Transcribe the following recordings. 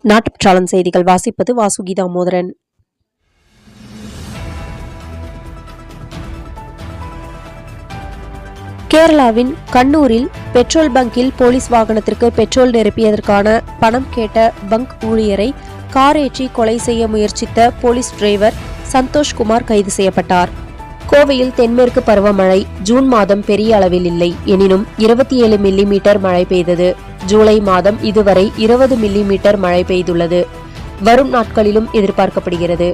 நாட்டுப்பற்றாளன் செய்திகள் வாசிப்பது வாசுகி தாமோதரன். கேரளாவின் கண்ணூரில் பெட்ரோல் பங்கில் போலீஸ் வாகனத்திற்கு பெட்ரோல் நிரப்பியதற்கான பணம் கேட்ட பங்க் ஊழியரை காரேற்றி கொலை செய்ய முயற்சித்த போலீஸ் டிரைவர் சந்தோஷ்குமார் கைது செய்யப்பட்டார். கோவையில் தென்மேற்கு பருவமழை ஜூன் மாதம் பெரிய அளவில் இல்லை. எனினும் 27 மில்லிமீட்டர் மழை பெய்தது. ஜூலை மாதம் இதுவரை 20 மில்லிமீட்டர் மழை பெய்துள்ளது. வரும் நாட்களிலும் எதிர்பார்க்கப்படுகிறது.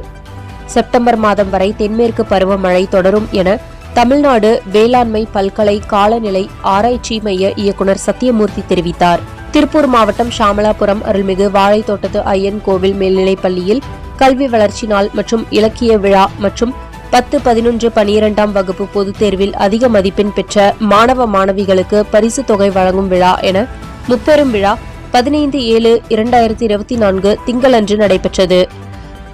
செப்டம்பர் மாதம் வரை தென்மேற்கு பருவமழை தொடரும் என தமிழ்நாடு வேளாண்மை பல்கலை காலநிலை ஆராய்ச்சி மைய இயக்குநர் சத்தியமூர்த்தி தெரிவித்தார். திருப்பூர் மாவட்டம் ஷாமலாபுரம் அருள்மிகு வாழைத்தோட்டத்து ஐயன் கோவில் மேல்நிலைப் பள்ளியில் கல்வி வளர்ச்சி நாள் மற்றும் இலக்கிய விழா மற்றும் 10, 11, 12ஆம் வகுப்பு பொதுத் தேர்வில் அதிக மதிப்பெண் பெற்ற மாணவ மாணவிகளுக்கு பரிசு தொகை வழங்கும் விழா என முப்பெரும் விழா 15/7/2024 திங்களன்று நடைபெற்றது.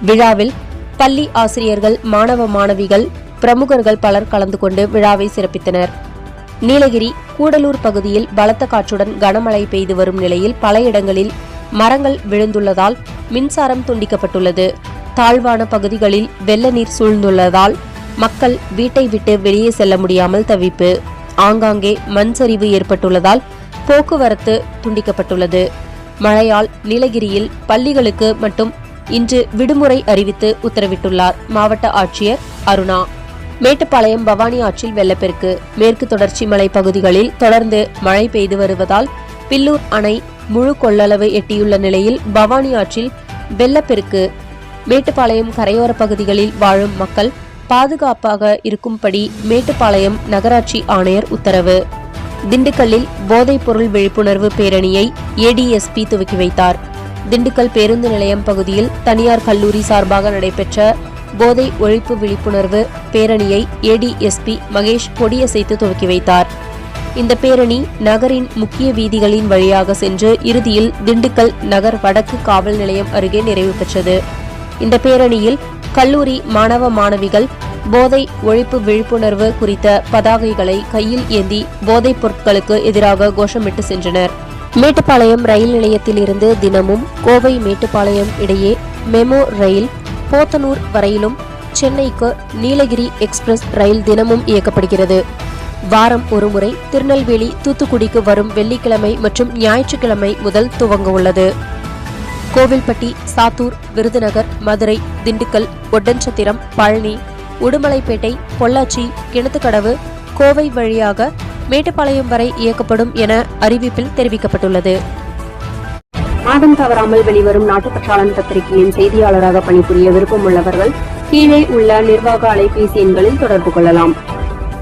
விழாவில் பள்ளி ஆசிரியர்கள், மாணவ மாணவிகள், பிரமுகர்கள் பலர் கலந்து கொண்டு விழாவை சிறப்பித்தனர். நீலகிரி, கூடலூர் பகுதியில் பலத்த காற்றுடன் கனமழை பெய்து வரும் நிலையில் பல இடங்களில் மரங்கள் விழுந்துள்ளதால் மின்சாரம் துண்டிக்கப்பட்டுள்ளது. தாழ்வான பகுதிகளில் வெள்ள நீர் சூழ்ந்துள்ளதால் மக்கள் வீட்டை விட்டு வெளியே செல்ல முடியாமல் தவிப்பு. ஆங்காங்கே மண் சரிவு ஏற்பட்டுள்ளதால் போக்குவரத்து துண்டிக்கப்பட்டுள்ளது. மழையால் நீலகிரியில் பள்ளிகளுக்கு மட்டும் இன்று விடுமுறை அறிவித்து உத்தரவிட்டுள்ளார் மாவட்ட ஆட்சியர் அருணா. மேட்டுப்பாளையம் பவானி ஆற்றில் வெள்ளப்பெருக்கு. மேற்கு தொடர்ச்சி மலை பகுதிகளில் தொடர்ந்து மழை பெய்து வருவதால் பில்லூர் அணை முழு கொள்ளளவு எட்டியுள்ள நிலையில் பவானி ஆற்றில் வெள்ளப்பெருக்கு. மேட்டுப்பாளையம் கரையோர பகுதிகளில் வாழும் மக்கள் பாதுகாப்பாக இருக்கும்படி மேட்டுப்பாளையம் நகராட்சி ஆணையர் உத்தரவு. திண்டுக்கல்லில் போதைப் பொருள் விழிப்புணர்வு பேரணியை ஏடிஎஸ்பி துவக்கி வைத்தார். திண்டுக்கல் பேருந்து நிலையம் பகுதியில் தனியார் கல்லூரி சார்பாக நடைபெற்ற போதை ஒழிப்பு விழிப்புணர்வு பேரணியை ஏடிஎஸ்பி மகேஷ் கொடியசைத்து துவக்கி வைத்தார். இந்த பேரணி நகரின் முக்கிய வீதிகளின் வழியாக சென்று இறுதியில் திண்டுக்கல் நகர் வடக்கு காவல் நிலையம் அருகே நிறைவு பெற்றது. இந்த பேரணியில் கல்லூரி மாணவ மாணவிகள் போதை ஒழிப்பு விழிப்புணர்வு குறித்த பதாகைகளை கையில் ஏந்தி போதைப் பொருட்களுக்கு எதிராக கோஷமிட்டு சென்றனர். மேட்டுப்பாளையம் ரயில் நிலையத்தில் இருந்து தினமும் கோவை மேட்டுப்பாளையம் இடையே மெமோ ரயில், போத்தனூர் வரையிலும் சென்னைக்கு நீலகிரி எக்ஸ்பிரஸ் ரயில் தினமும் இயக்கப்படுகிறது. வாரம் ஒருமுறை திருநெல்வேலி, தூத்துக்குடிக்கு வரும் வெள்ளிக்கிழமை மற்றும் ஞாயிற்றுக்கிழமை முதல் துவங்க உள்ளது. கோவில்பட்டி, சாத்தூர், விருதுநகர், மதுரை, திண்டுக்கல், ஒட்டன்சத்திரம், பழனி, உடுமலைப்பேட்டை, பொள்ளாச்சி, கிணத்துக்கடவு, கோவை வழியாக மேட்டுப்பாளையம் வரை இயக்கப்படும் என அறிவிப்பில் தெரிவிக்கப்பட்டுள்ளது. மாதம் தவறாமல் வெளிவரும் நாட்டுப்பற்றாளன் பத்திரிகையின் செய்தியாளராக பணிபுரிய விருப்பம் உள்ளவர்கள் கீழே உள்ள நிர்வாக அலைபேசி எண்களில் தொடர்பு கொள்ளலாம்.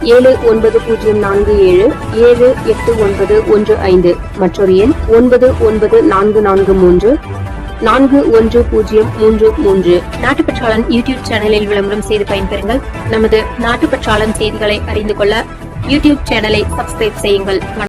7947789115 மற்றொரு எண் 9944341033. நாட்டுப்பற்றாளன் யூடியூப் சேனலில் விளம்பரம் செய்து பயன்பெறுங்கள். நமது நாட்டுப்பற்றாளன் செய்திகளை அறிந்து கொள்ள யூடியூப் சேனலை சப்ஸ்கிரைப் செய்யுங்கள்.